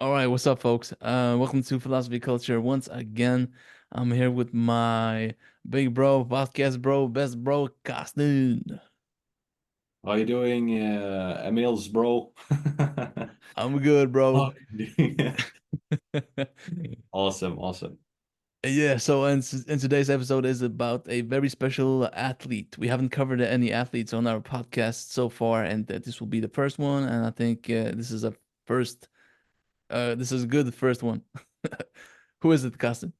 All right, what's up, folks? Welcome to Philosophy Culture once again. I'm here with my big bro, podcast bro, best bro, Carsten. How you doing, Emil's bro? I'm good, bro. Oh, awesome, awesome. Yeah, so in today's episode is about a very special athlete. We haven't covered any athletes on our podcast so far, and this will be the first one. And I think this is a first. This is good, the first one. Who is it, Carsten?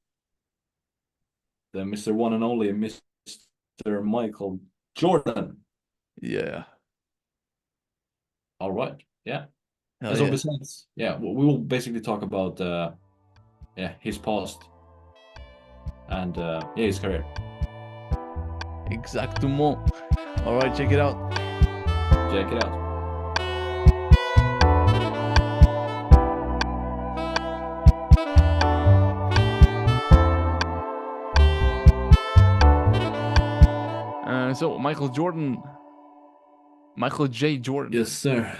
The Mr. One and Only Mr. Michael Jordan. Yeah, All right, yeah. hell And so yeah, besides, yeah, we will basically talk about yeah, his past and yeah, his career. exactement. All right, check it out. Check it out. So Michael J. Jordan. Yes, sir.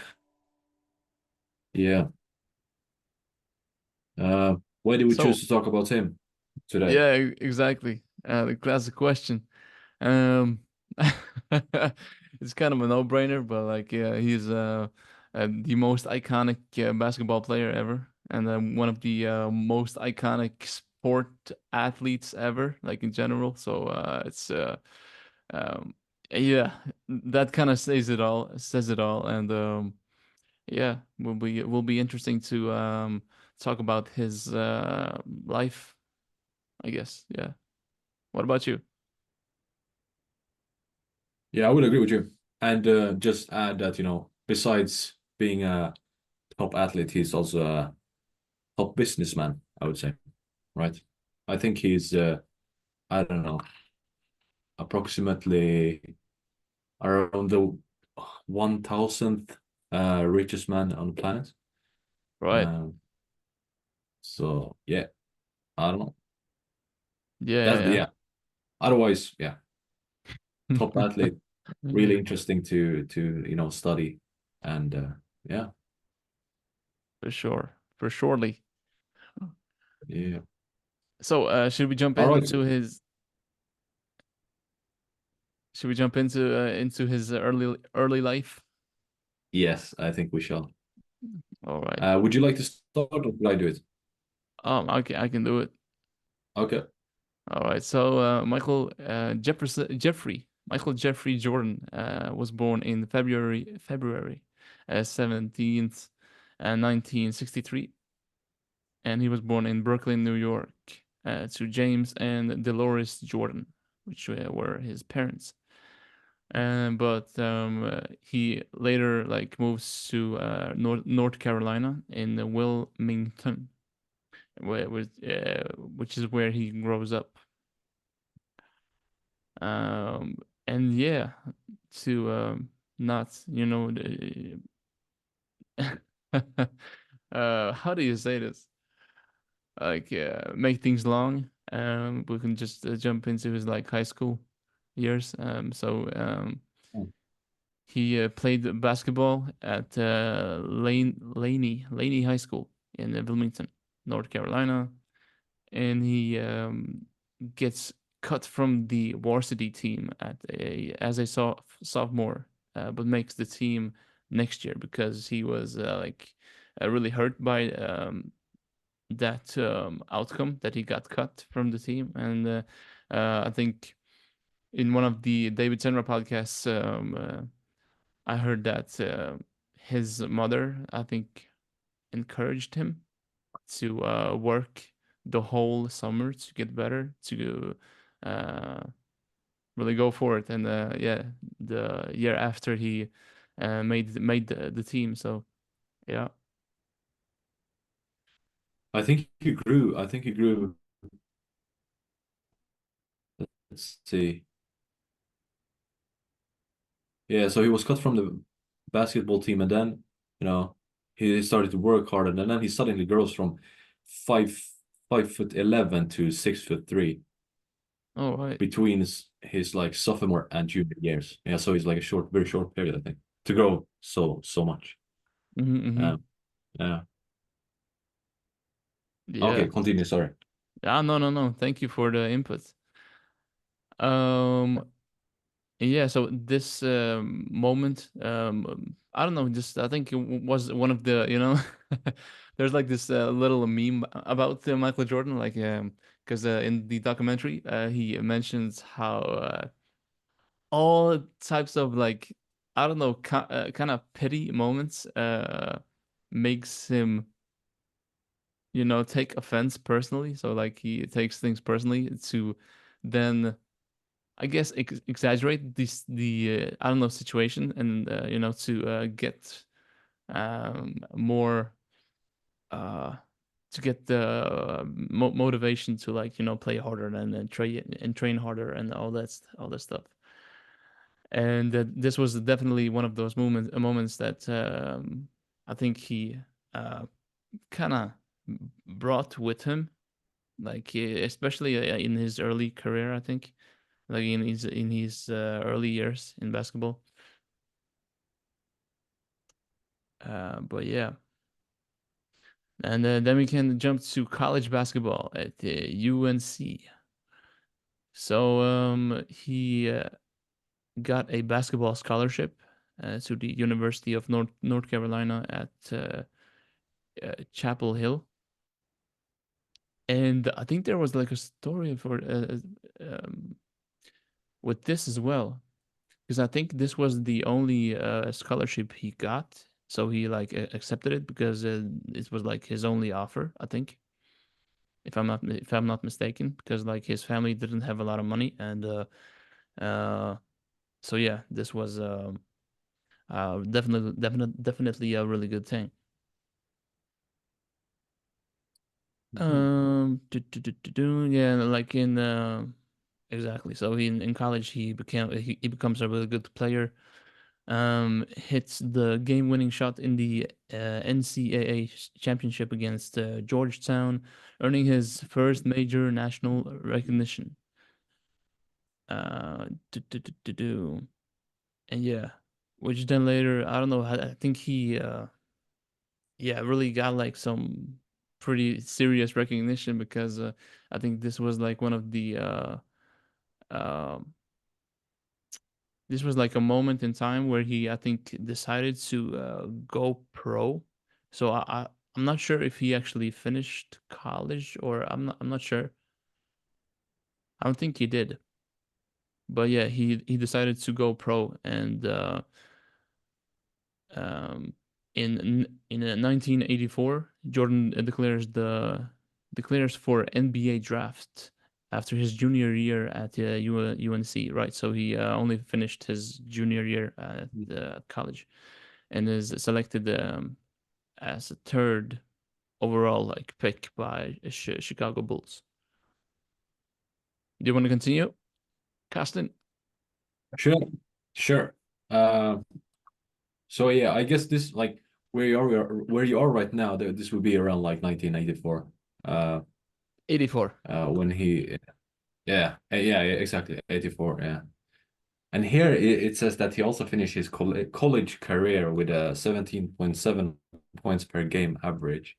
Yeah. Why did we So choose to talk about him today? yeah, exactly. The classic question. Um, it's kind of a no-brainer, but like, yeah, he's the most iconic basketball player ever, and one of the most iconic sport athletes ever, like in general. So it's um, yeah, that kind of says it all, and yeah, will be interesting to talk about his life, I guess. Yeah. What about you? Yeah, I would agree with you. And just add that, besides being a top athlete, he's also a top businessman, I would say, right? I think he's, I don't know, approximately around the 1000th richest man on the planet. Right. Um, so, yeah, I don't know. That's the, Yeah, yeah. Otherwise, yeah, top yeah. athlete, really interesting to study. And yeah, For sure. For surely. yeah. So, All right. should we jump into his early life? Yes, I think we shall. All right. Would you like to start or should I do it? I can do it. Okay. All right. So, Michael Jeffrey Jordan was born in February 17th, 1963, and he was born in Brooklyn, New York, to James and Dolores Jordan, which were his parents. But he later like moves to North Carolina in Wilmington, which is where he grows up. Um, and yeah, to not how do you say this? Like make things long. We can just jump into his like high school years. He played basketball at Laney High School in Wilmington, North Carolina, and he gets cut from the varsity team as a sophomore, but makes the team next year because he was really hurt by that outcome that he got cut from the team, and I think in one of the David Senra podcasts. I heard that his mother, I think, encouraged him to work the whole summer to get better, to uh, really go for it. And yeah, the year after he made the team. So yeah, I think he grew. I think he grew. Let's see. Yeah, so he was cut from the basketball team, and then, you know, he started to work harder, and then he suddenly grows from five 5'11" to 6'3" all right. between his like sophomore and junior years. Yeah, so he's like a short, very short period, I think, to grow so much. Mm-hmm, mm-hmm. Um, yeah. Yeah. Okay, continue. Sorry. Ah, no, no, no. Thank you for the input. Um, yeah. So this moment, I don't know. Just I think was one of the there's like this little meme about Michael Jordan, like because in the documentary he mentions how all types of like I don't know kind of petty moments makes him take offense personally. So like he takes things personally to then I guess exaggerate the I don't know situation and to get more uh to get the motivation to like play harder and train harder and all that stuff. And this was definitely one of those moments that I think he uh, kind of brought with him, like especially in his early career. I think, like in his early years in basketball. But yeah, and then we can jump to college basketball at UNC. So he got a basketball scholarship to the University of North Carolina at Chapel Hill. And I think there was like a story for with this as well, because I think this was the only scholarship he got. So he like accepted it because it was like his only offer, I think, if I'm not mistaken, because like his family didn't have a lot of money, and uh, so yeah, this was definitely a really good thing. Mhm. Yeah, like in exactly. So in college he becomes a really good player. Hits the game-winning shot in the NCAA championship against Georgetown, earning his first major national recognition. Uh, do, do, do, do, do. And yeah, which then later I don't know. I think he yeah really got like some pretty serious recognition because I think this was like one of the um this was like a moment in time where he I think decided to go pro. So I'm not sure if he actually finished college or I'm not sure. I don't think he did. But yeah, he decided to go pro and um in 1984 Jordan declares for NBA draft after his junior year at UNC, right? So he only finished his junior year at college and is selected as a third overall like pick by Chicago Bulls. Do you want to continue, Caston? Sure, sure. Uh, so yeah, I guess this like where you are right now, this would be around like 1994. Uh, 84. when he yeah, exactly 84. Yeah. And here it says that he also finished his college career with a 17.7 points per game average.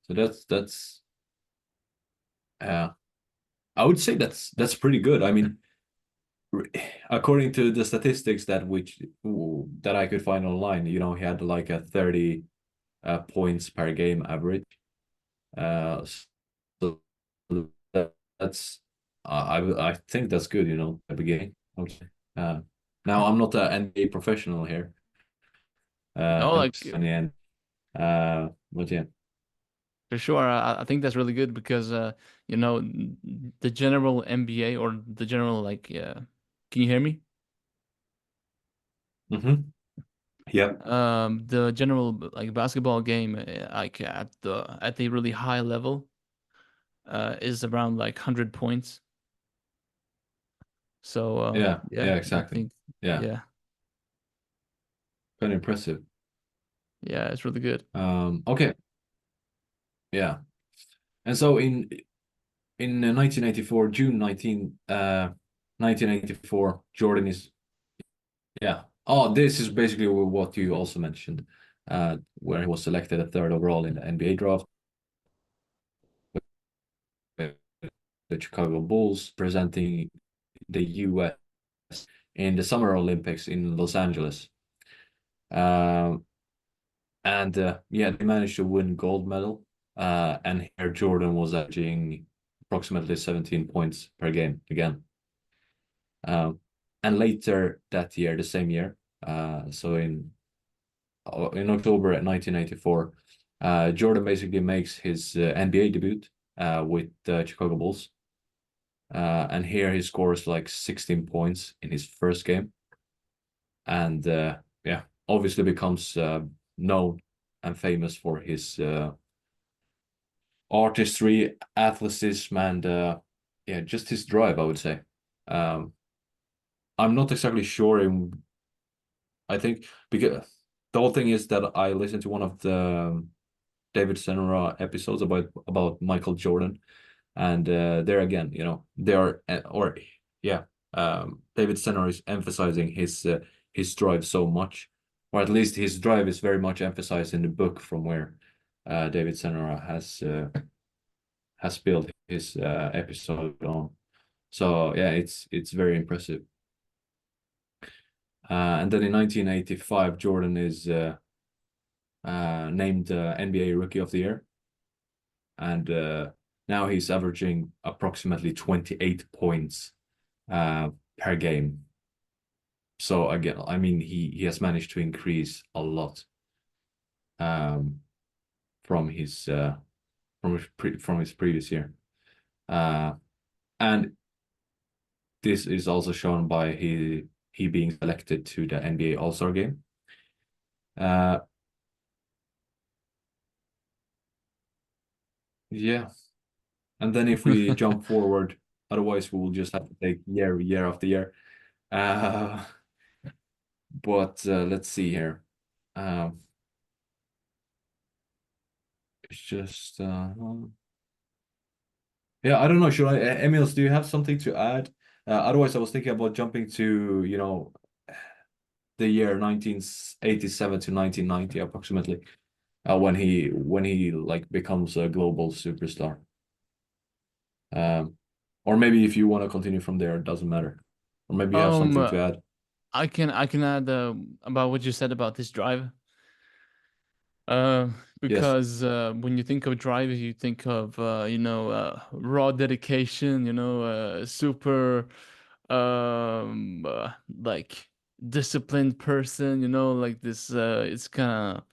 So that's uh I would say that's pretty good. I mean, according to the statistics that I could find online, he had like a 30 points per game average. So that's I think that's good, at the beginning. Okay. Now I'm not an NBA professional here. No, like In the end. But yeah. for sure. I think that's really good because the general NBA or the general like can you hear me? Mm-hmm. Yep. The general like basketball game like at the really high level is around like 100 points. So Yeah. yeah, Yeah. I Exactly. think Yeah. yeah, Quite impressive. yeah, it's really good. Okay. Yeah. And so in 1994, June 1994, Jordan is yeah. Oh, this is basically what you also mentioned, where he was selected a third overall in the NBA draft. the Chicago Bulls, presenting the US in the Summer Olympics in Los Angeles. Um, and yeah, they managed to win gold medal. And here Jordan was averaging approximately 17 points per game again. Um, and later that year, the same year, so in October 1994, Jordan basically makes his NBA debut with the Chicago Bulls. And here he scores like 16 points in his first game. And yeah, obviously becomes known and famous for his artistry, athleticism, and yeah, just his drive, I would say. Um, I'm not exactly sure in I think because the whole thing is that I listened to one of the David Senra episodes about Michael Jordan, and there again, they are or yeah, David Senra is emphasizing his drive so much, or at least his drive is very much emphasized in the book from where David Senra has built his episode on. So yeah, it's very impressive. And then in 1985, Jordan is named NBA Rookie of the Year, and now he's averaging approximately 28 points per game. So again, I mean, he has managed to increase a lot um, from his from his previous year, uh, and this is also shown by he being selected to the NBA All-Star game. Uh, yeah, and then if we jump forward, otherwise we will just have to take year after year. Uh, but let's see here. Um, it's just yeah, I don't know. Should I, Emils, do you have something to add? Otherwise, I was thinking about jumping to, the year 1987 to 1990 approximately, when he like becomes a global superstar. Um, or maybe if you want to continue from there, it doesn't matter. Or maybe you have something Um, to add. I can add about what you said about this drive. Uh, Yes. because when you think of drive, you think of raw dedication, super like disciplined person, like this. It's kind of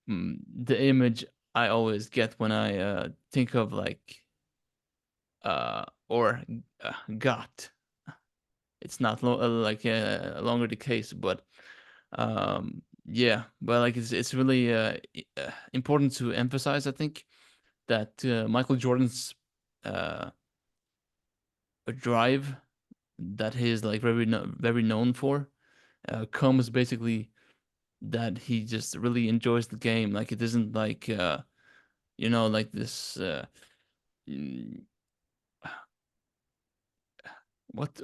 the image I always get when I think of like or got. It's not like longer the case, but yeah, but like it's really important to emphasize, I think, that Michael Jordan's uh drive that he's like very known for comes basically that he just really enjoys the game. Like it isn't like like this mm, what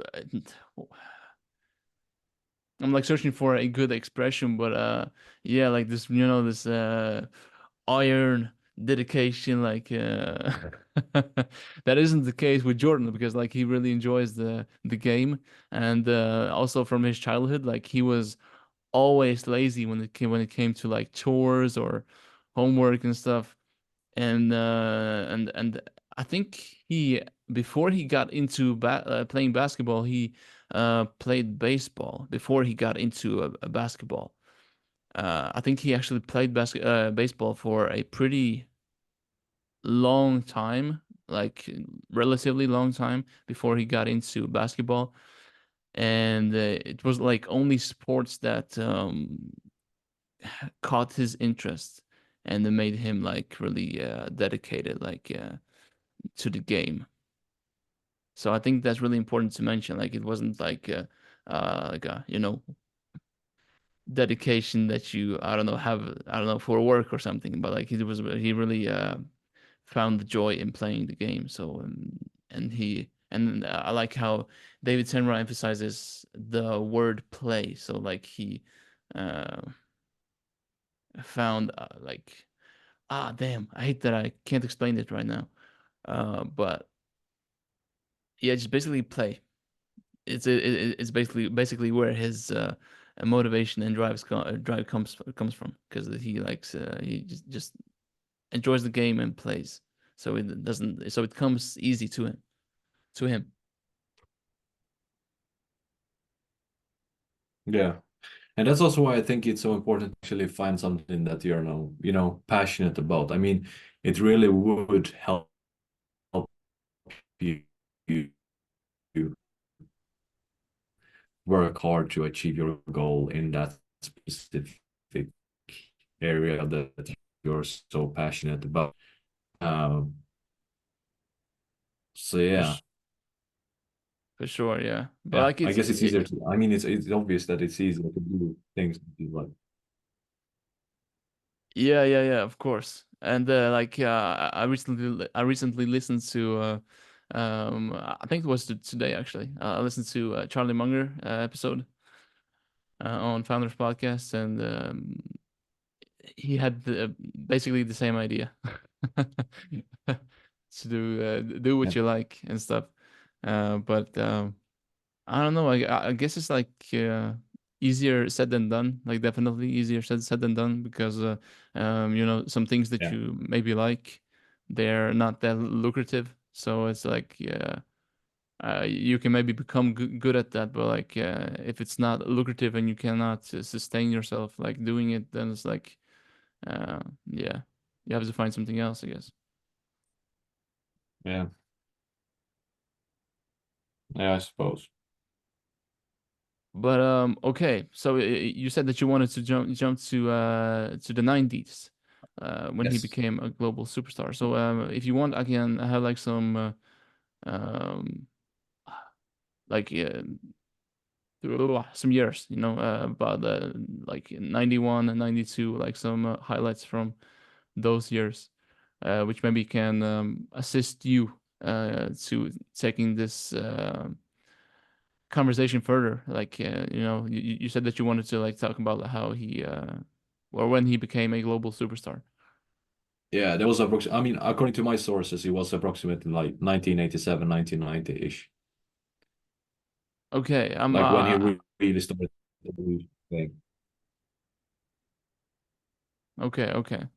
I'm like searching for a good expression, but yeah, like this, this iron dedication, like that isn't the case with Jordan because like he really enjoys the game, and also from his childhood, like he was always lazy when it came to like chores or homework and stuff, and I think he before he got into playing basketball, he played baseball before he got into a basketball. I think he actually played baseball for a pretty long time, like relatively long time before he got into basketball, and it was like only sports that caught his interest and it made him like really dedicated, like to the game. So I think that's really important to mention. Like it wasn't like a dedication that you I don't know have I don't know for work or something, but like he really found the joy in playing the game. So and I like how David Senra emphasizes the word play. So like he uh, found like damn, I hate that I can't explain it right now. But Yeah, just basically play. It's basically where his motivation and drive comes from, because he likes he just enjoys the game and plays. So it doesn't so it comes easy to him. Yeah. And that's also why I think it's so important to actually find something that you're now, passionate about. I mean, it really would help you, you work hard to achieve your goal in that specific area that you're so passionate about. Um, so For yeah, sh- for sure, yeah. But yeah. like I guess it's easier to. I mean, it's obvious that it's easier to do things that you like. yeah, of course. And like I recently listened to I think it was today actually. I listened to Charlie Munger episode on Founders Podcast, and he had basically the same idea to do Yeah, what you like and stuff. But I don't know. I guess it's like easier said than done. Like definitely easier said than done, because some things that yeah, you maybe like, they're not that lucrative. So it's like you can maybe become good at that, but like if it's not lucrative and you cannot sustain yourself like doing it, then it's like yeah, you have to find something else, I guess. yeah. Yeah, I suppose. But okay. So you said that you wanted to jump to the 90s, when he Yes. became a global superstar. So if you want, I can have like some um, like some years, about like 91 and 92, like some highlights from those years, which maybe can assist you to taking this conversation further. Like you said that you wanted to like talk about how he or when he became a global superstar. Yeah, there was approximately, I mean, according to my sources, it was approximately like 1987, 1990-ish. Okay, I'm Like when he really started the thing. okay.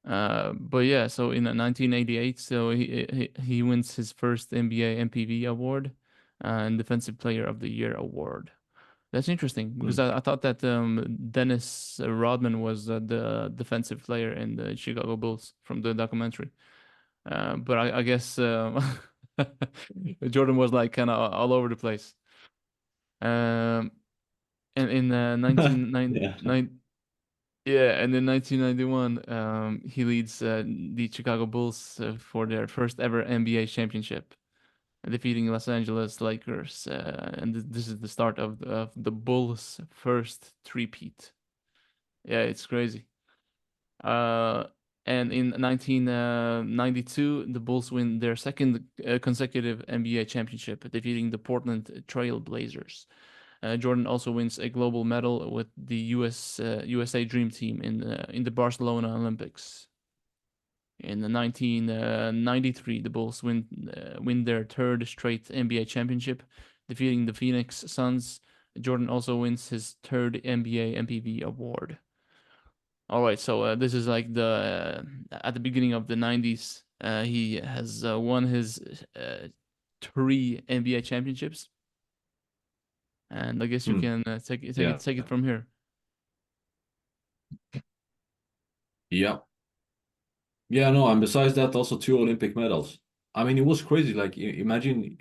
But yeah, so in 1988, so he wins his first NBA MPV award and Defensive Player of the Year award. That's interesting, because Mm. I thought that Dennis Rodman was the defensive player in the Chicago Bulls from the documentary. But I guess Jordan was like kind of all over the place. Um, and in 1999, Yeah. yeah, and in 1991, he leads the Chicago Bulls for their first ever NBA championship, defeating Los Angeles Lakers. And this is the start of the Bulls' first three-peat. Yeah, it's crazy. Uh, and in 1992, the Bulls win their second consecutive NBA championship, defeating the Portland Trail Blazers. Jordan also wins a global medal with the USA Dream Team in the Barcelona Olympics. In 1993, the Bulls win their third straight NBA championship, defeating the Phoenix Suns. Jordan also wins his third NBA MPV award. All right, so this is like the at the beginning of the 90s. He has won his three NBA championships, and I guess you Mm. can Yeah. take it from here. Yeah. Yeah, no, and besides that, also two Olympic medals. I mean, it was crazy. Like, imagine,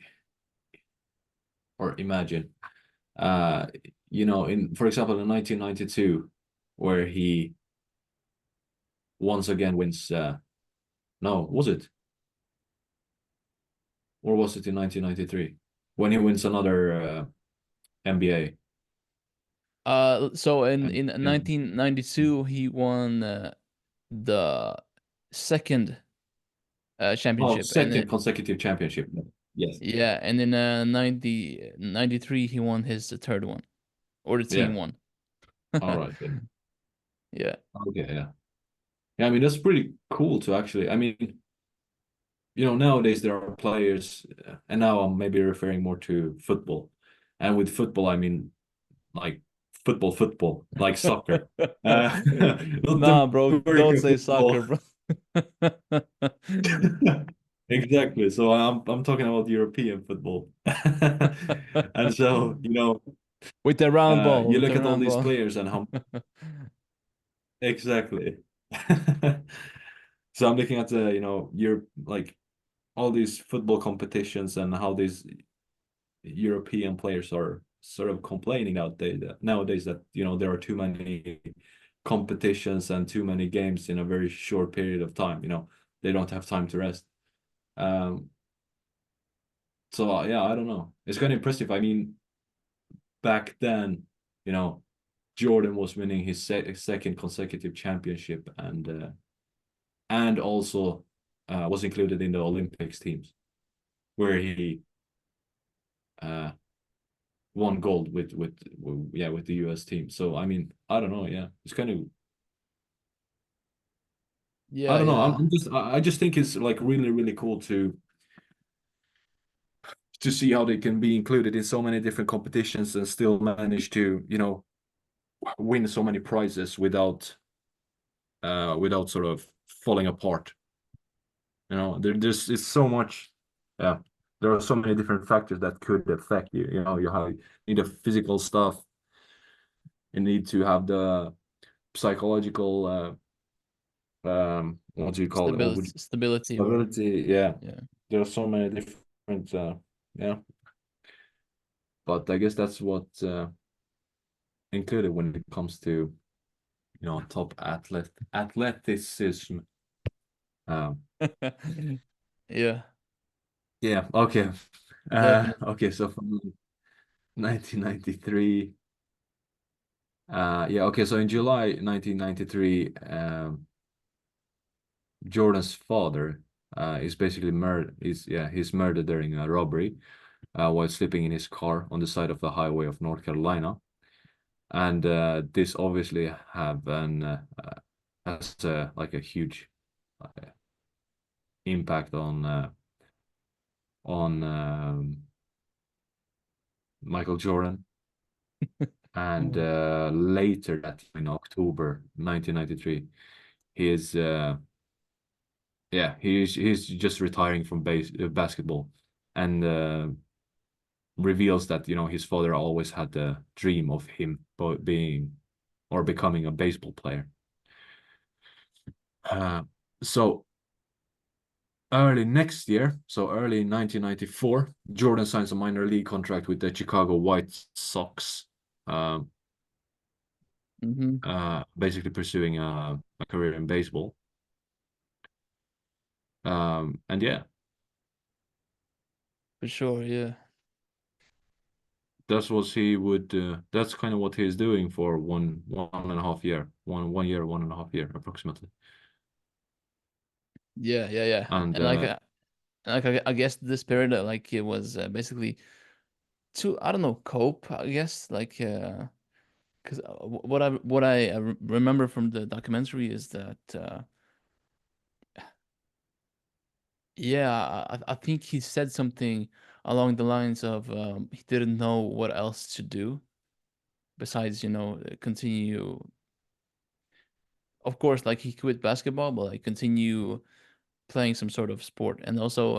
uh, for example, in 1992, where he once again wins, no, was it? Or was it in 1993 when he wins another NBA? So in And 1992, he won the second oh, championship, and second consecutive championship. Yes. yeah, and in 93, he won his third one, or the team Yeah. won. All right. Then. Yeah. Okay. Yeah. Yeah. I mean, that's pretty cool to actually. I mean, nowadays there are players, and now I'm maybe referring more to football. And with football, I mean like football, like soccer. Not Nah, bro, don't American say football. soccer, bro. Exactly. So I'm talking about European football. And so, With the round ball, you with look the at all round these ball. players and how exactly. So I'm looking at Europe, like all these football competitions and how these European players are sort of complaining nowadays that there are too many competitions and too many games in a very short period of time. They don't have time to rest. Um, so yeah, I don't know. It's kind of impressive. I mean, back then, you know, Jordan was winning his second consecutive championship and also was included in the Olympics teams where he uh, won gold with the US team. So I mean, I don't know. Yeah, it's kind of I Yeah, don't know. yeah. I just think it's like really really cool to see how they can be included in so many different competitions and still manage to win so many prizes without sort of falling apart. There's it's so much. Yeah, there are so many different factors that could affect you. You need the physical stuff. You need to have the psychological what do you call it? What would Stability, or stability? Yeah, yeah. there are so many different yeah, but I guess that's what included when it comes to top athleticism. Um, Yeah, yeah, okay. definitely. Okay, so from 1993. Yeah, okay, so in July 1993, Jordan's father is basically murdered. He's murdered during a robbery while sleeping in his car on the side of the highway of North Carolina. And this obviously have an has like a huge uh, impact on Michael Jordan. And later that in October 1993, he is he's just retiring from basketball, and reveals that his father always had the dream of him being or becoming a baseball player. Uh, so early next year, so early 1994, Jordan signs a minor league contract with the Chicago White Sox, um, Mm-hmm. basically pursuing a career in baseball. And yeah, For sure, yeah. that's kind of what he's doing for one and a half year, 1 year, 1.5 year approximately. Yeah, yeah, yeah. And And I guess this period, like, it was basically to, I don't know, cope, I guess, like, because what I remember from the documentary is that yeah, I think he said something along the lines of he didn't know what else to do besides, continue. Of course, like, he quit basketball, but like continue playing some sort of sport. And also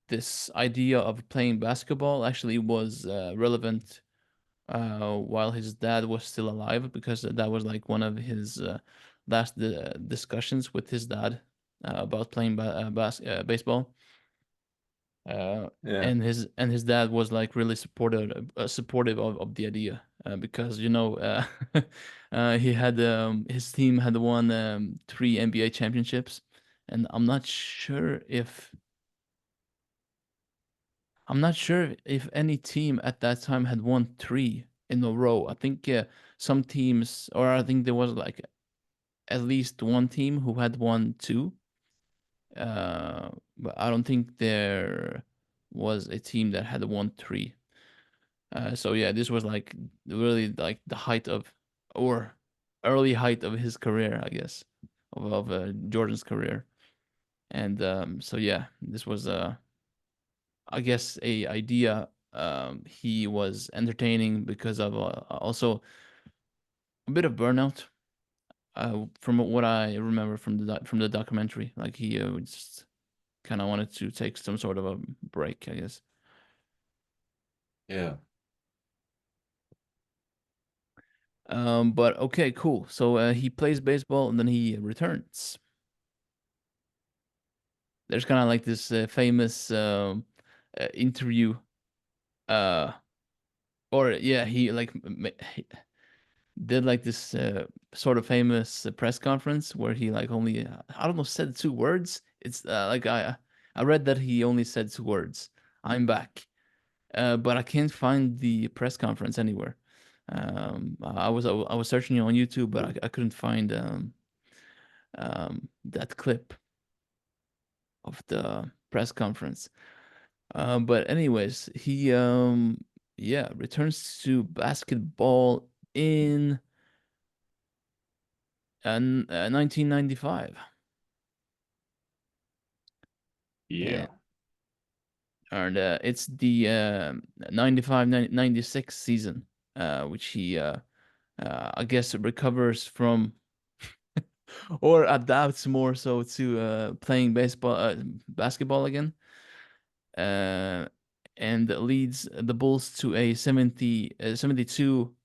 this idea of playing basketball actually was relevant while his dad was still alive, because that was like one of his last discussions with his dad about playing baseball. uh, yeah, and his dad was like really supportive of the idea, because he had his team had won 3 NBA championships, and I'm not sure if any team at that time had won 3 in a row. I think some teams, or I think there was like at least one team who had won two, but I don't think there was a team that had won 3. So yeah, this was like really like the height of, or early height of his career, I guess, of Jordan's career. And so yeah, this was I guess a idea. He was entertaining because of also a bit of burnout. From what I remember from the documentary, like he just kind of wanted to take some sort of a break, I guess. Yeah. But okay, cool. So he plays baseball and then he returns. There's kind of like this famous interview, uh, or yeah, he like he did like this sort of famous press conference where he like only I don't know said two words. It's like I read that he only said two words. I'm back. But I can't find the press conference anywhere. I was searching on YouTube, but I couldn't find that clip of the press conference. But anyways, he yeah returns to basketball in 1995. Yeah. And, and it's the 95 96 season, which he I guess recovers from or adapts more so to playing basketball again, uh, and leads the Bulls to a 72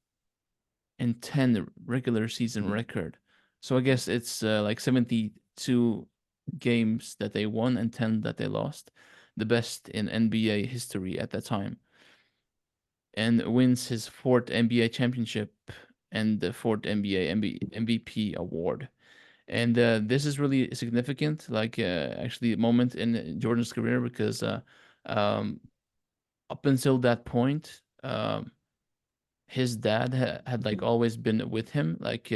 and 10 regular season record. So I guess it's like 72 games that they won and 10 that they lost, the best in NBA history at that time, and wins his fourth NBA championship and the fourth NBA MVP award. And this is really significant, like actually a moment in Jordan's career because um, up until that point, his dad had like always been with him, like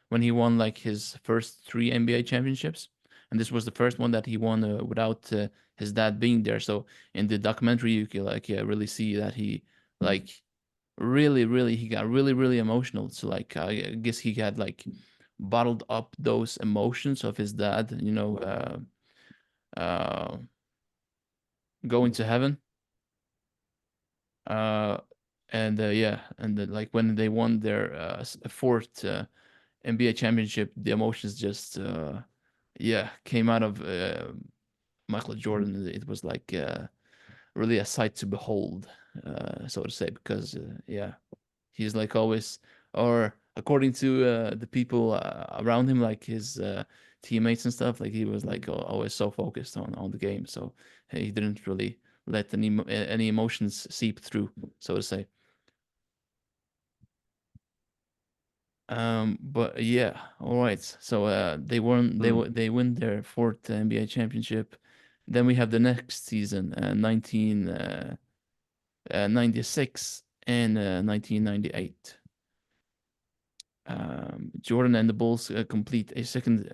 when he won like his first three NBA championships, and this was the first one that he won without his dad being there. So in the documentary, you can like really see that he like really he got really emotional. So like I guess he had like bottled up those emotions of his dad, uh, going to heaven. Uh, and yeah, and then, like when they won their fourth NBA championship, the emotions just yeah came out of Michael Jordan. It was like really a sight to behold, so to say, because yeah, he's like always, or according to the people around him, like his teammates and stuff, like he was like always so focused on the game, so he didn't really let any emotions seep through, so to say. But yeah, all right. So they win their fourth NBA championship. Then we have the next season, 1996 and 1998. Jordan and the Bulls complete a second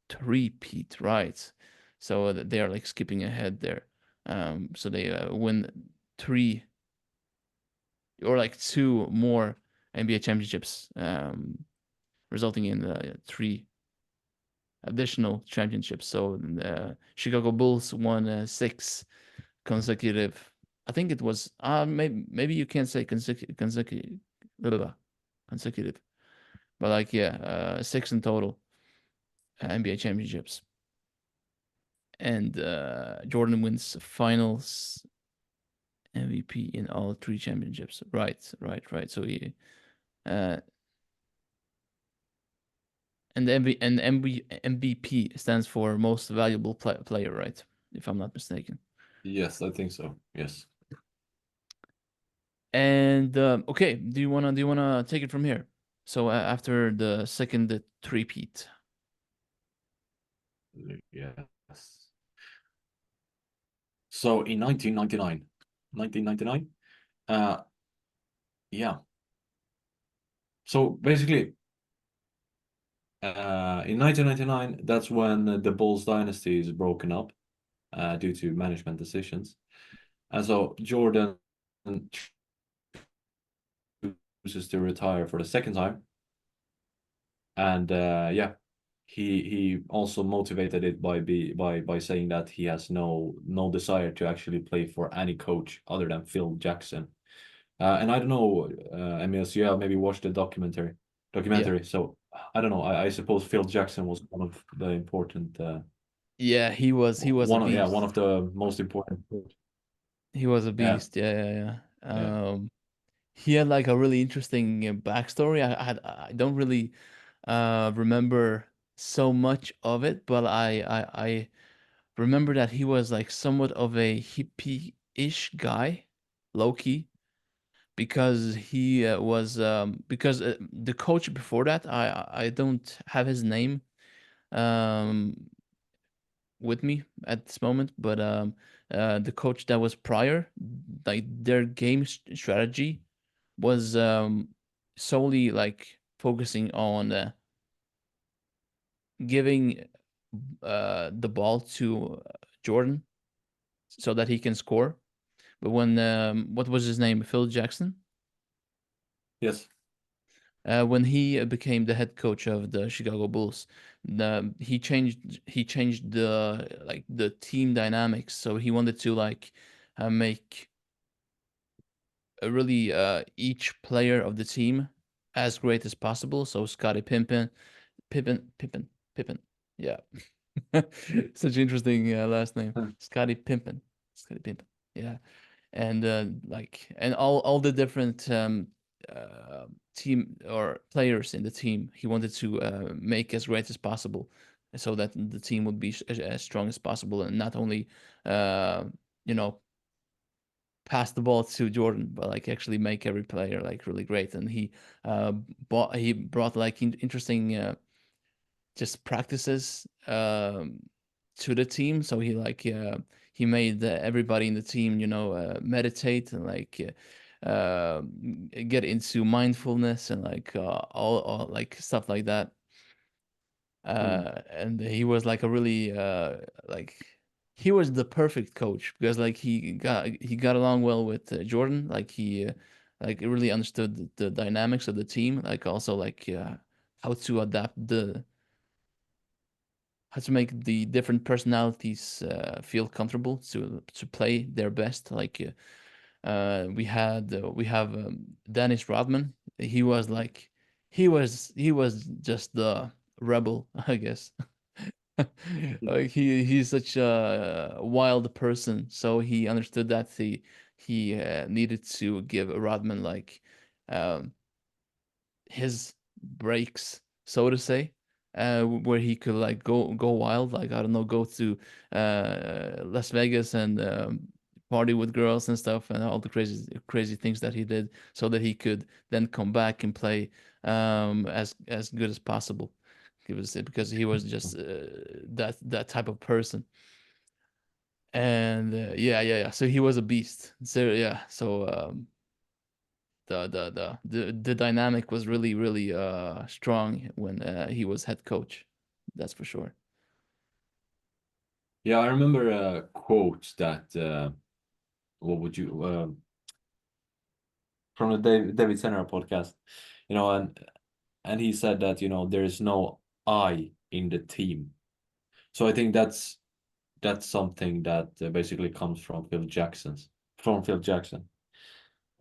three-peat, right? So they are like skipping ahead there. So they win three or like two more NBA championships, resulting in three additional championships. So the Chicago Bulls won six consecutive. I think it was maybe you can't say consecutive, but like yeah, six in total NBA championships. And Jordan wins Finals MVP in all three championships. Right. So he uh, and the MVP stands for Most Valuable Player, right? If I'm not mistaken. Yes, I think so. Yes. And okay, do you wanna take it from here? So after the second three-peat. Yes. So in 1999, uh, yeah. So basically, in 1999, that's when the Bulls dynasty is broken up due to management decisions. And so Jordan chooses to retire for the second time. And yeah, he also motivated it by saying that he has no desire to actually play for any coach other than Phil Jackson. And I don't know, Emil, so you have maybe watched the Yeah. documentary. So I don't know. I suppose Phil Jackson was one of the important, Yeah, he was a one beast. of the most important. He was a Yeah, beast. Yeah, yeah, yeah. yeah. He had like a really interesting backstory. I don't really remember so much of it, but I remember that he was like somewhat of a hippie-ish guy, low key, because he was because the coach before that, I don't have his name um with me at this moment, but the coach that was prior, like their game strategy was solely like focusing on giving the ball to Jordan so that he can score. But when what was his name? Phil Jackson. Yes. When he became the head coach of the Chicago Bulls, he changed the like the team dynamics. So he wanted to like make really each player of the team as great as possible. So Scottie Pippen. Yeah, such an interesting last name, Scottie Pippen. Scottie Pippen. Yeah, and and all the different team or players in the team he wanted to make as great as possible, so that the team would be as strong as possible, and not only uh, you know pass the ball to Jordan, but like actually make every player like really great. And he brought like interesting just practices to the team. So he made everybody in the team, meditate and like get into mindfulness and like all like stuff like that. Mm. And he was like a really like he was the perfect coach because like he got along well with Jordan. Like he like really understood the dynamics of the team. Like also like how to adapt the how to make the different personalities feel comfortable to play their best. Like we have Dennis Rodman. He was like he was just the rebel, I guess. Like he's such a wild person, so he understood that he needed to give Rodman like um, his breaks, so to say, where he could like go wild, like I don't know, go to Las Vegas and party with girls and stuff, and all the crazy things that he did, so that he could then come back and play as good as possible. Because he was just that type of person. And yeah. So he was a beast. So yeah. So the dynamic was really strong when he was head coach. That's for sure. Yeah, I remember a quote that what would you from the David Senra podcast, and he said that there is no I in the team. So I think that's something that basically comes from Phil Jackson,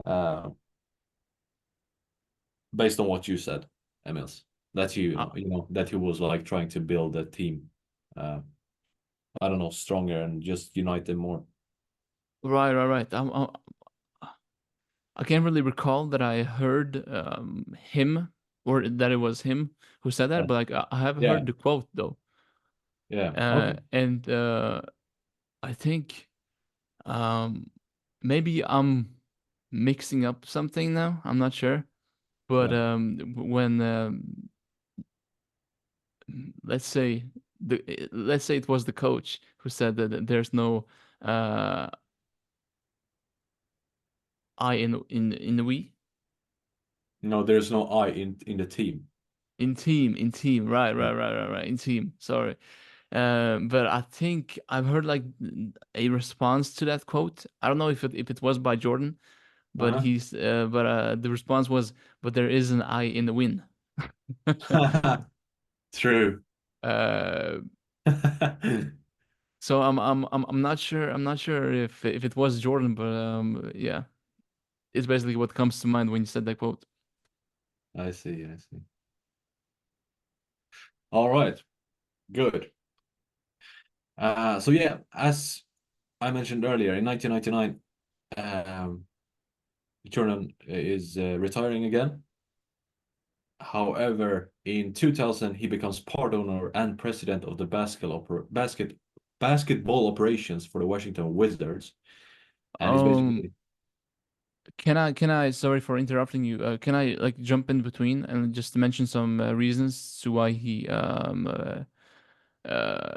uh, based on what you said, Emils, that Uh, that he was like trying to build a team, uh, I don't know, stronger and just unite them more. right. I can't really recall that I heard him or that it was him who said that, Yeah, but like I have yeah, heard the quote though, yeah. Okay. and I think um, maybe I'm mixing up something now. I'm not sure, but Yeah. when let's say it was the coach who said that there's no uh I in the we No, there's no I in the team. in team, right, Yeah. in team, sorry. But I think I've heard like a response to that quote. I don't know if it was by Jordan, but Uh-huh. the response was, but there is an I in the win. True. Uh, so I'm not sure. I'm not sure if it was Jordan, but yeah, it's basically what comes to mind when you said that quote. I see, I see. All right, good. So yeah, as I mentioned earlier, in 1999, um, Jordan is retiring again. However, in 2000, he becomes part owner and president of the basketball operations for the Washington Wizards, and he's Um, basically can I? Sorry for interrupting you. Can I like jump in between and just mention some reasons to why he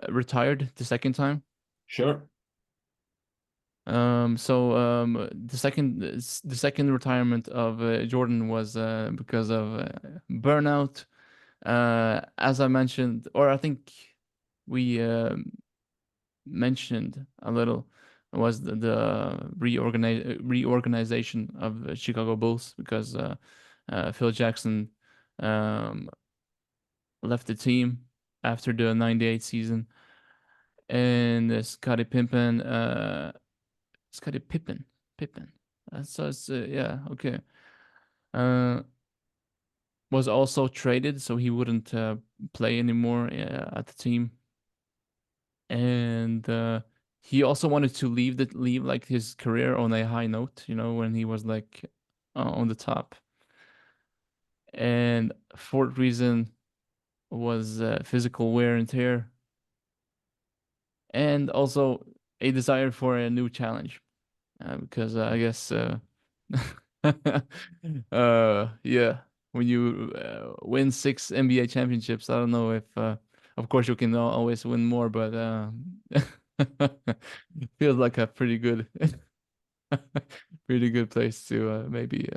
retired the second time? sure. The second retirement of Jordan was because of burnout. As I mentioned, or I think we mentioned a little, was the reorganization of the Chicago Bulls because Phil Jackson um, left the team after the '98 season, and Scottie Pippen. So it's yeah, okay. Uh, was also traded, so he wouldn't play anymore at the team, and he also wanted to leave like his career on a high note, when he was like on the top. And fourth reason was physical wear and tear, and also a desire for a new challenge. Because I guess yeah, when you win six NBA championships, I don't know if of course you can always win more, but feels like a pretty good pretty good place to maybe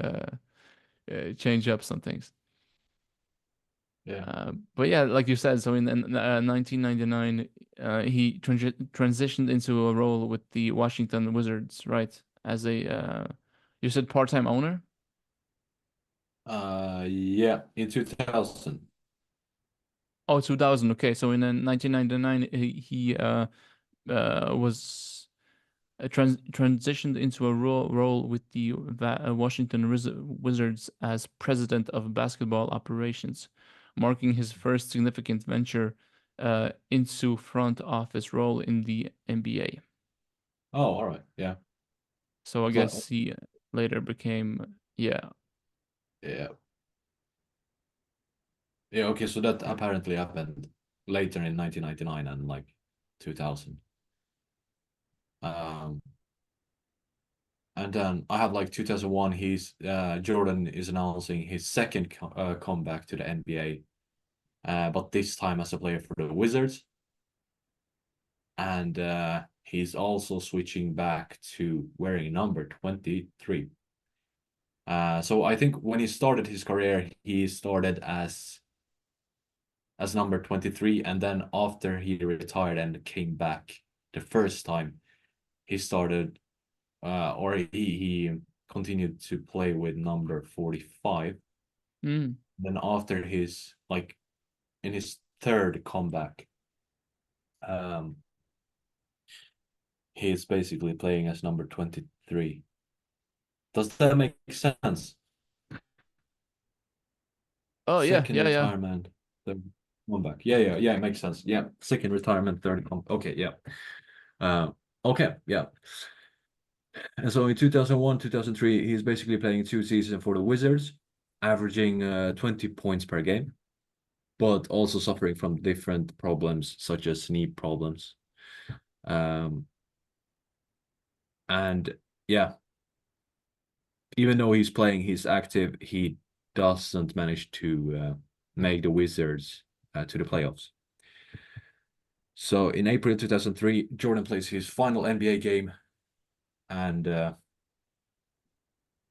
change up some things. Yeah. But yeah, like you said, so in 1999, he transitioned into a role with the Washington Wizards, right? As a, you said part-time owner? Yeah, in 2000. Oh, 2000. Okay, so in 1999, he was transitioned into a role with the Washington Wizards as president of basketball operations, marking his first significant venture into front office role in the NBA. Oh, all right. Yeah. So I So guess he later became, yeah. yeah. Yeah, okay, so that apparently happened later in 1999 and like 2000. Um, and then I have like 2001, he's Jordan is announcing his second comeback to the NBA, but this time as a player for the Wizards. And he's also switching back to wearing number 23. So I think when he started his career, he started as number 23, and then after he retired and came back the first time, he started or he continued to play with number 45. Mm, Then after his like in his third comeback, um, he's basically playing as number 23. Does that make sense? oh yeah, Second yeah, yeah. retirement, third comeback. Yeah, yeah, yeah. It makes sense. Yeah, second retirement, third come. Okay, yeah. Uh, okay, yeah. And so in 2001, 2003, he's basically playing two seasons for the Wizards, averaging 20 points per game, but also suffering from different problems such as knee problems. Um, and yeah, even though he's playing, he's active, he doesn't manage to make the Wizards to the playoffs. So in April 2003, Jordan plays his final NBA game, and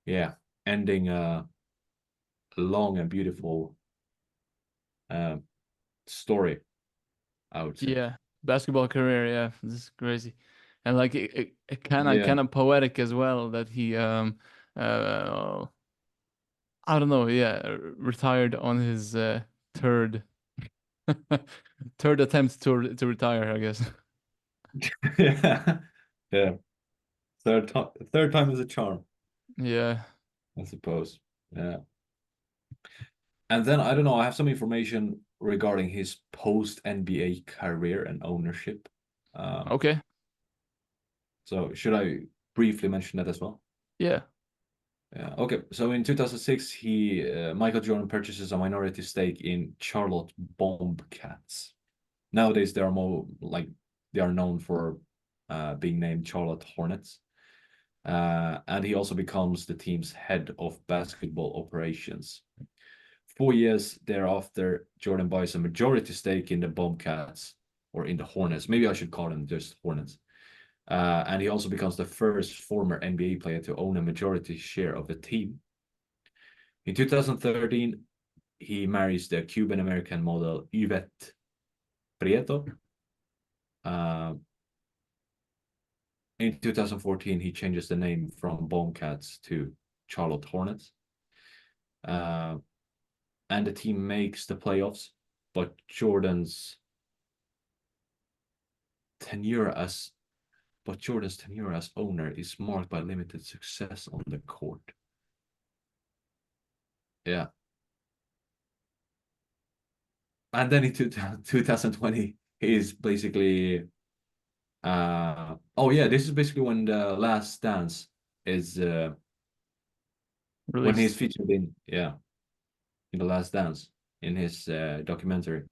yeah, ending a long and beautiful uh, story, I would say. Yeah, basketball career, yeah, this is crazy. And like it Yeah, kind of poetic as well that he uh I don't know, yeah, retired on his third. Third attempt to retire, I guess. Yeah, yeah. Third time is a charm, Yeah. I suppose. Yeah. And then I don't know, I have some information regarding his post NBA career and ownership. Um, Okay. so should I briefly mention that as well? Yeah. Yeah. Okay. So in 2006, Michael Jordan purchases a minority stake in Charlotte Bombcats. Nowadays, they are known for being named Charlotte Hornets. And he also becomes the team's head of basketball operations. 4 years thereafter, Jordan buys a majority stake in the Bobcats or in the Hornets. Maybe I should call them just Hornets. And he also becomes the first former NBA player to own a majority share of the team. In 2013, he marries the Cuban American model Yvette Prieto. In 2014, he changes the name from Bombcats to Charlotte Hornets. And the team makes the playoffs, but Jordan's tenure as owner is marked by limited success on the court. Yeah. And then in 2020, he's basically oh yeah, this is basically when the Last Dance is when he's Released. featured in in the Last Dance in his documentary,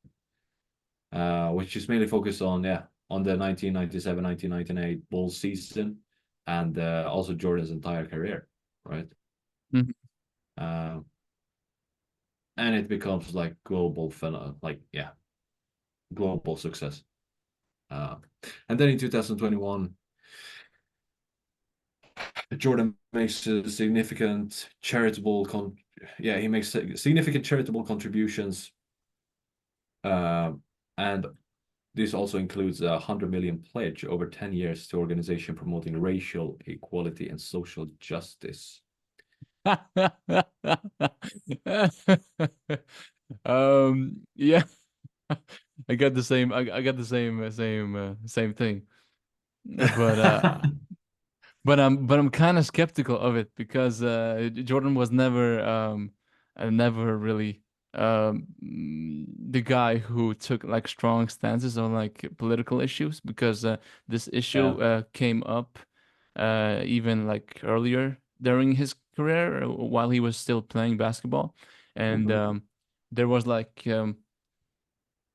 which is mainly focused on on the 1997-1998 Bulls season and also Jordan's entire career, right? Mhm. Uh, and it becomes like global success. Uh, and then in 2021, Jordan makes a significant he makes significant charitable contributions, and this also includes a 100 million pledge over 10 years to organization promoting racial equality and social justice. Yeah, I got the same. I got the same thing. But I'm kind of skeptical of it because Jordan was never really the guy who took like strong stances on like political issues because this Yeah. issue came up even like earlier during his career while he was still playing basketball, and Mhm. there was like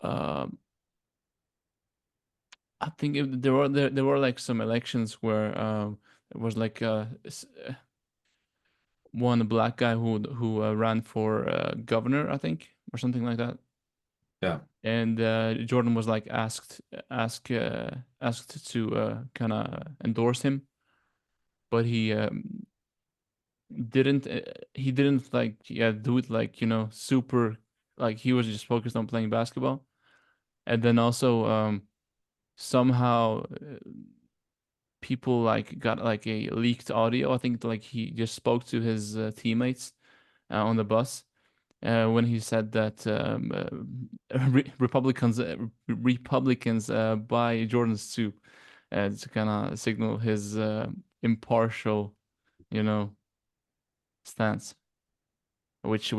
uh, I think there were like some elections where there was like one black guy who ran for governor, I think, or something like that. Yeah. And Jordan was like asked to kind of endorse him, but he didn't like do it like super, like he was just focused on playing basketball. And then also somehow people like got like a leaked audio. I think like he just spoke to his teammates on the bus when he said that Republicans buy Jordans too, to kind of signal his impartial, you know, stance, Yeah. which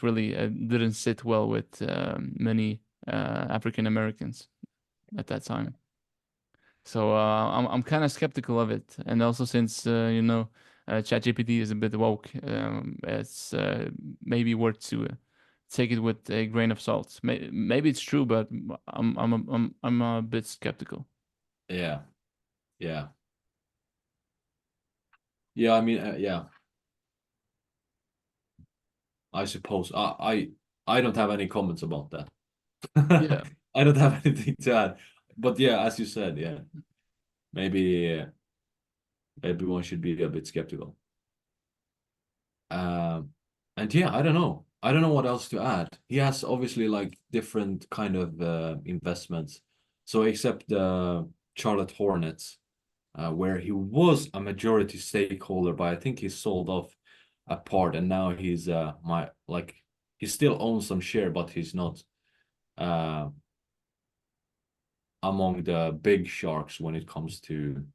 really didn't sit well with many African Americans at that time. So I'm kind of skeptical of it, and also since ChatGPT is a bit woke, it's maybe worth to take it with a grain of salt. Maybe it's true, but I'm a bit skeptical. Yeah. Yeah. Yeah. I mean, yeah. I suppose I don't have any comments about that. Yeah, I don't have anything to add. But yeah, as you said, yeah, maybe everyone should be a bit skeptical. Um, and yeah, I don't know. I don't know what else to add. He has obviously like different kind of investments. So except the Charlotte Hornets, where he was a majority stakeholder, but I think he sold off a part, and now he's my like he still owns some share, but he's not. uh, among the big sharks when it comes to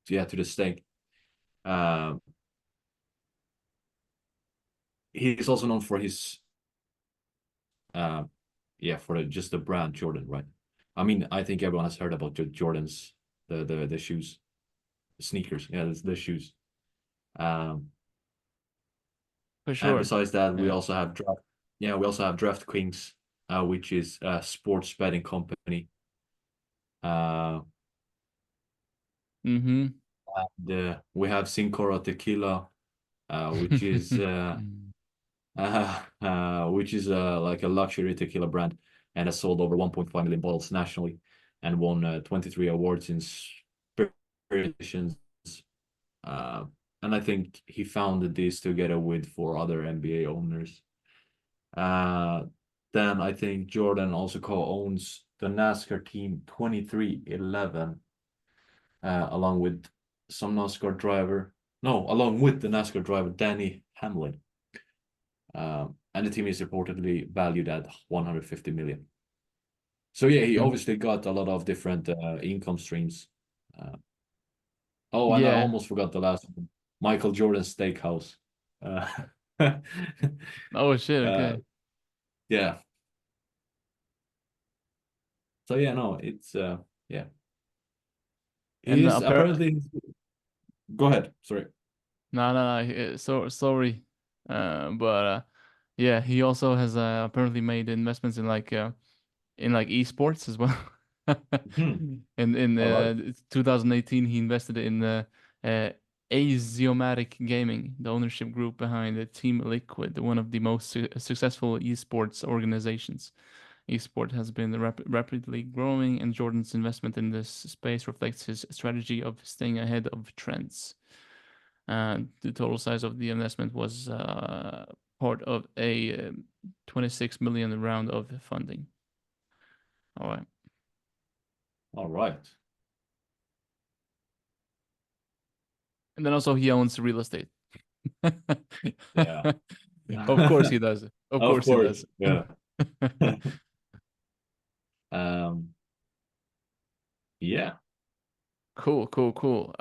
yeah, to the stake. Uh, he's also known for his yeah, for just the brand Jordan, right? I mean, I think everyone has heard about Jordan's the shoes, sneakers, yeah, the shoes. Um, For and sure. besides that, we Yeah. also have yeah, we also have DraftKings, which is a sports betting company. Uh, Mm-hmm. we have Sincora Tequila, which is which is like a luxury tequila brand and has sold over 1.5 million bottles nationally and won 23 awards in spiritations. Uh, and I think he founded this together with four other NBA owners. Uh, then I think Jordan also co-owns the NASCAR team 2311, along with some NASCAR driver. No, along with the NASCAR driver Danny Hamlin. And the team is reportedly valued at 150 million. So yeah, he Mhm. obviously got a lot of different income streams. Uh, oh, and I Yeah. almost forgot the last one. Michael Jordan Steakhouse. Uh, Oh shit. uh, Okay. yeah. So yeah, no, it's yeah. And He's apparently. Go ahead. Sorry. no, no, no. So sorry. But yeah, he also has apparently made investments in like esports as well. Hmm. In All right. 2018, he invested in uh, Asiomatic Gaming, the ownership group behind Team Liquid, one of the most successful esports organizations. Esport has been rapidly growing, and Jordan's investment in this space reflects his strategy of staying ahead of trends. The total size of the investment was part of a 26 million round of funding. All right. All right. And then also he owns real estate. Yeah. Of course he does. Of Of course he course. does. Yeah. um. Yeah. Cool, cool, cool.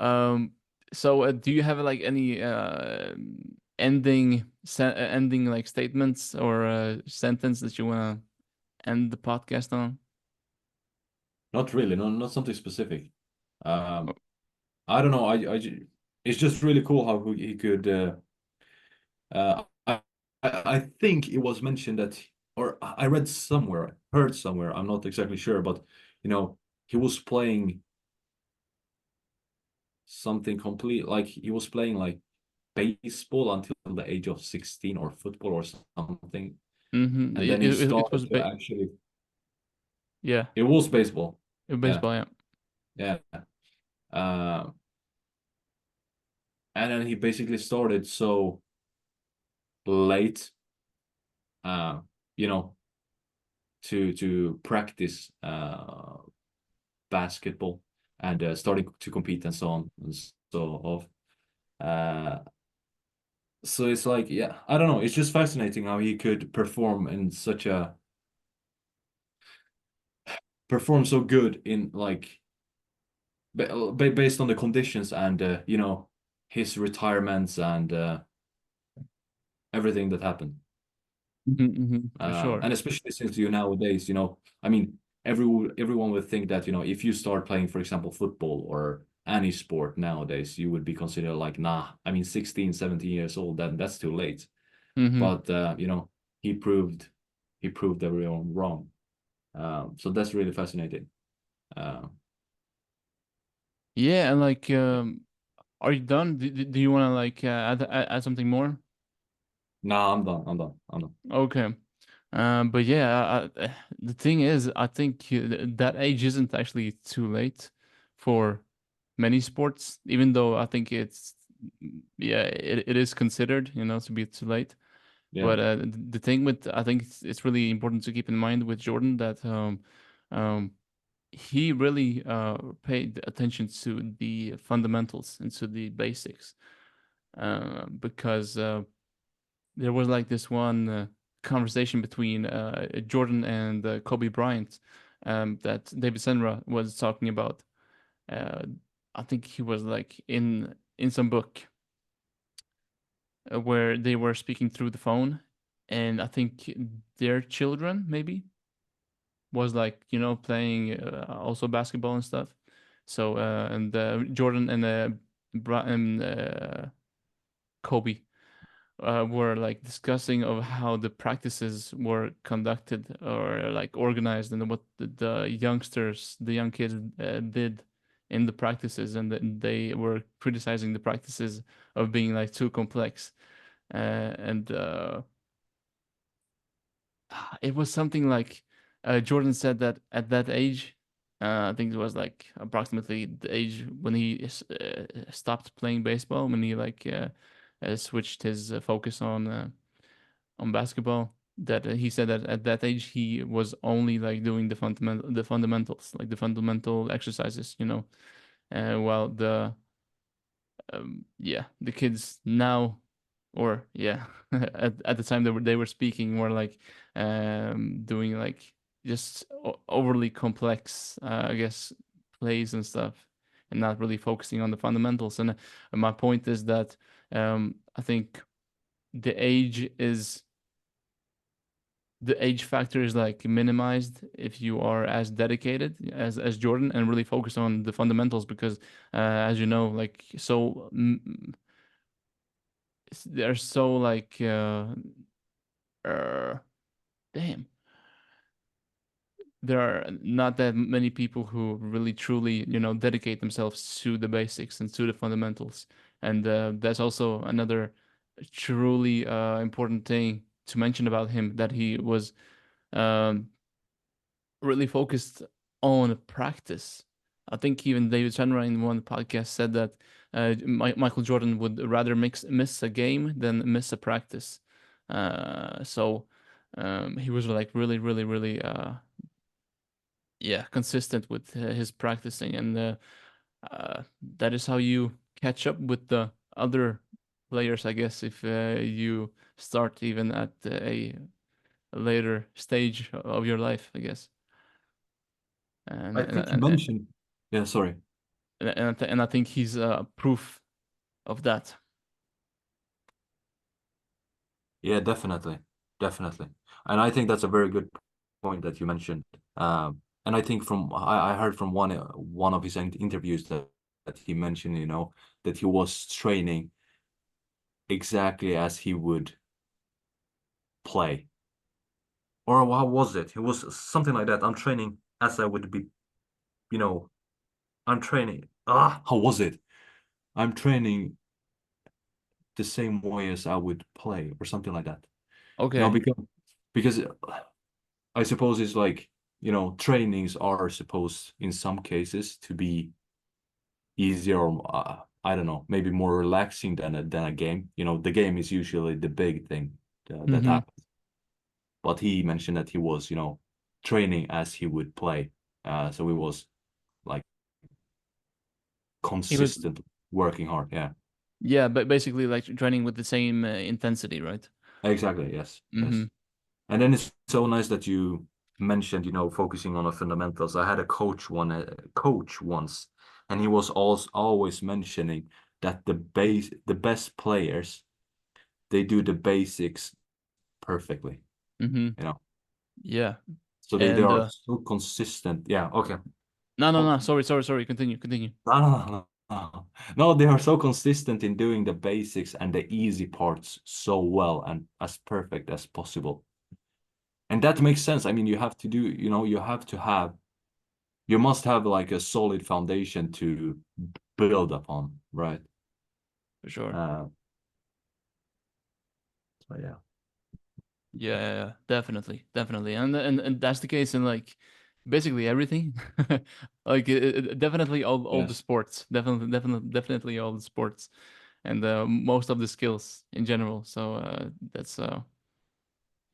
So do you have like any ending like statements or sentence that you wanna end the podcast on? Not really. No, not something specific. Oh, I don't know. It's just really cool how he could. I think it was mentioned that, or I read somewhere, heard somewhere. I'm not exactly sure, but you know, he was playing something complete. Like he was playing like baseball until the age of 16 or football or something, mm-hmm. and then he It started was to actually. yeah, It was baseball. Yeah, baseball, yeah. yeah. Uh, and then he basically started so late. Uh, you know, to practice basketball and starting to compete and so on and so off. Uh, so it's like, yeah, I don't know. It's just fascinating how he could perform in such a perform so good in like based on the conditions and you know his retirements and everything that happened. For sure. And especially since you nowadays, you know, I mean, everyone would think that, you know, if you start playing, for example, football or any sport nowadays, you would be considered like, nah, I mean, 16, 17 years old, then that's too late. Mm-hmm. But you know, he proved he proved everyone wrong. So that's really fascinating. Uh, Yeah, and like, are you done? Do you want to like add something more? nah, I'm done. I'm done. I'm done. Okay. But yeah, the thing is, I think that age isn't actually too late for many sports, even though I think yeah, it is considered, to be too late. Yeah. But the thing with, I think it's really important to keep in mind with Jordan that um, he really paid attention to the fundamentals and to the basics, because there was like this one conversation between Jordan and Kobe Bryant that David Senra was talking about. Uh, I think he was like in some book where they were speaking through the phone, and I think their children maybe was like playing also basketball and stuff. So and Jordan and Kobe were like discussing of how the practices were conducted or like organized and what the youngsters, the young kids did in the practices, and they were criticizing the practices of being like too complex. And it was something like Jordan said that at that age, I think it was like approximately the age when he stopped playing baseball, when he like switched his focus on basketball. That he said that at that age he was only like doing the fundamentals, like the fundamental exercises, while yeah, the kids now, or yeah, at the time they were speaking were like doing like just overly complex I guess plays and stuff, and not really focusing on the fundamentals. And my point is that I think the age is the age factor is like minimized if you are as dedicated as Jordan and really focus on the fundamentals, because as you know, like so they're so like uh damn, there are not that many people who really truly dedicate themselves to the basics and to the fundamentals. And that's also another truly important thing to mention about him, that he was um really focused on practice. I think even David Chandra in one podcast said that Michael Jordan would rather miss a game than miss a practice. So he was like really, really, really, yeah, consistent with his practicing, and that is how you catch up with the other players, I guess, if you start even at a later stage of your life, I guess. And I and think you and, mentioned. Yeah, sorry. and I think he's proof of that. Yeah, definitely, definitely. And I think that's a very good point that you mentioned. And I think I heard from one of his interviews that he mentioned, that he was training exactly as he would play. Or how was it? It was something like that. I'm training as I would be, you know, I'm training. How was it? I'm training the same way as I would play, or something like that. Okay. Because I suppose it's like, trainings are supposed in some cases to be easier, or I don't know, maybe more relaxing than a game. The game is usually the big thing that Mm-hmm. happens. But he mentioned that he was, training as he would play. So he was like He was, consistent, working hard. Yeah, yeah, but basically like training with the same intensity, right? exactly. Yes, Mm-hmm. yes. And then it's so nice that you mentioned, focusing on the fundamentals. I had a coach once, and he was also always mentioning that the best players, they do the basics perfectly, you Mm-hmm. know. Yeah. So they And are so consistent. Yeah, okay. no, no, Oh, no. Sorry. Continue, continue. no, no, no, no. No, they are so consistent in doing the basics and the easy parts so well and as perfect as possible. And that makes sense. I mean, you must have like a solid foundation to build upon, right? For sure. Uh, so yeah, Yeah, yeah, yeah, definitely, definitely, and that's the case in like basically everything. Like definitely all the yes, sports, definitely all the sports, and most of the skills in general. So that's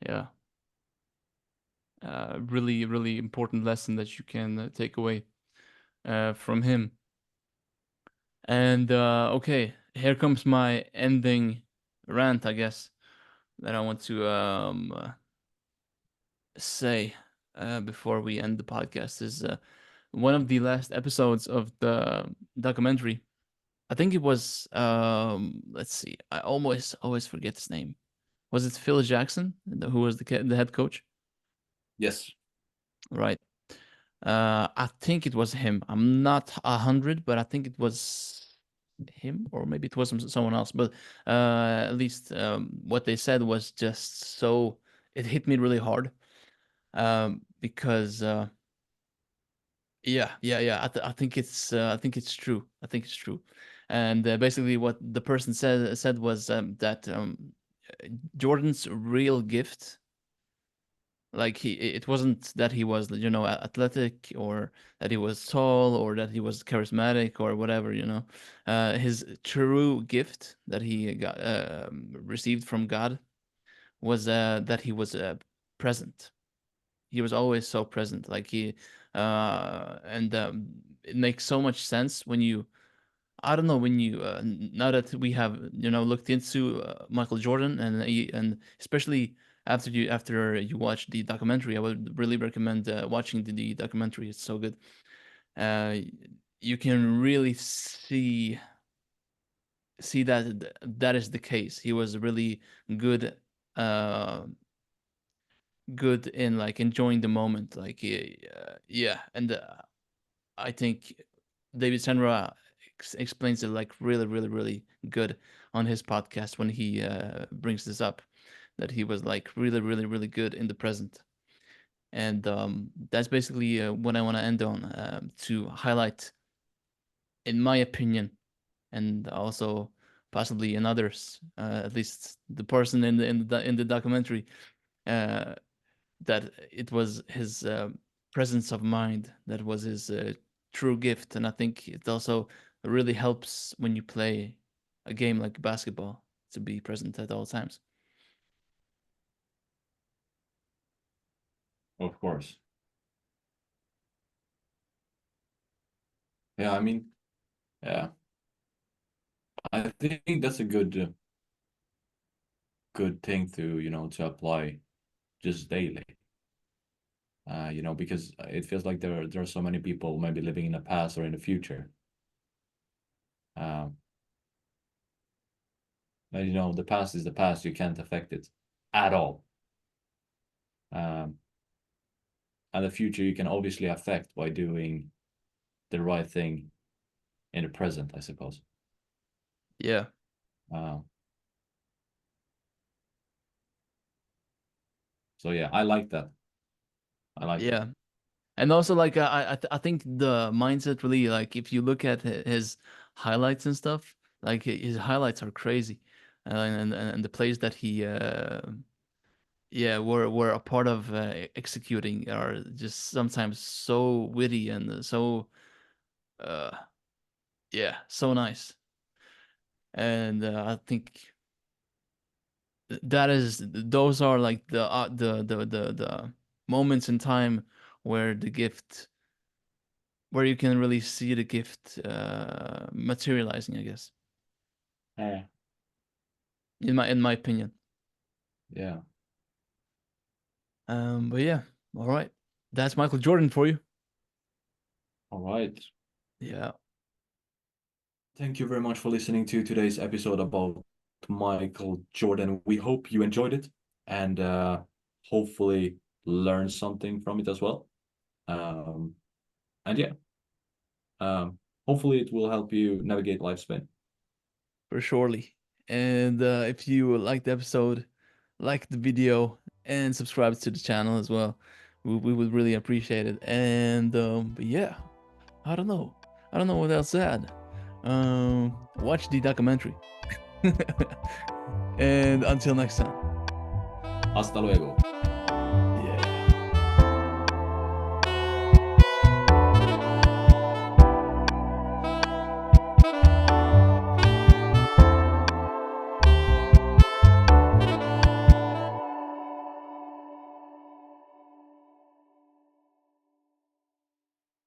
yeah, really really important lesson that you can take away from him. And okay, here comes my ending rant, I guess. that I want to say before we end the podcast is one of the last episodes of the documentary. I think it was let's see, I always forget his name. Was it Phil Jackson who was the head coach? Yes. Right. I think it was him. I'm not 100, but I think it was him, or maybe it was someone else. But at least what they said was just so it hit me really hard because I think it's true. I think it's true, and basically what the person said was that Jordan's real gift, like it wasn't that he was athletic, or that he was tall, or that he was charismatic, or whatever, his true gift that he got received from God was that he was present. He was always so present, like he and it makes so much sense when you, I don't know, when you now that we have looked into Michael Jordan, and especially after you watch the documentary, I would really recommend watching the documentary. It's so good. Uh, you can really see that that is the case. He was really good, uh, good in like enjoying the moment. Like yeah, and I think David Senra explains it like really, really, really good on his podcast when he brings this up, that he was like really, really, really good in the present. And that's basically what I want to end on, to highlight, in my opinion, and also possibly in others, at least the person in the documentary, uh, that it was his presence of mind that was his true gift. And I think it also really helps when you play a game like basketball to be present at all times. Of course. Yeah, I mean, yeah, I think that's a good thing to to apply just daily. Because it feels like there are so many people maybe living in the past or in the future. Um, and the past is the past. You can't affect it at all. Um, and the future you can obviously affect by doing the right thing in the present, I suppose. Yeah, Uh, so yeah, I like that. I like that. yeah. And also, like, I think the mindset really, like, if you look at his highlights and stuff, like his highlights are crazy, and the plays that he yeah were a part of executing are just sometimes so witty and so uh yeah, so nice. And I think those are like the moments in time where the gift, where you can really see the gift materializing, I guess, Yeah. in my opinion. Yeah. But yeah, all right, that's Michael Jordan for you. All right. Yeah, Thank you very much for listening to today's episode about Michael Jordan. We hope you enjoyed it and hopefully learned something from it as well. Um, and yeah, hopefully it will help you navigate lifespan. for surely. And if you like the episode, like the video, and subscribe to the channel as well, we would really appreciate it. And but yeah, I don't know. I don't know what else to add. Watch the documentary. And until next time. Hasta luego.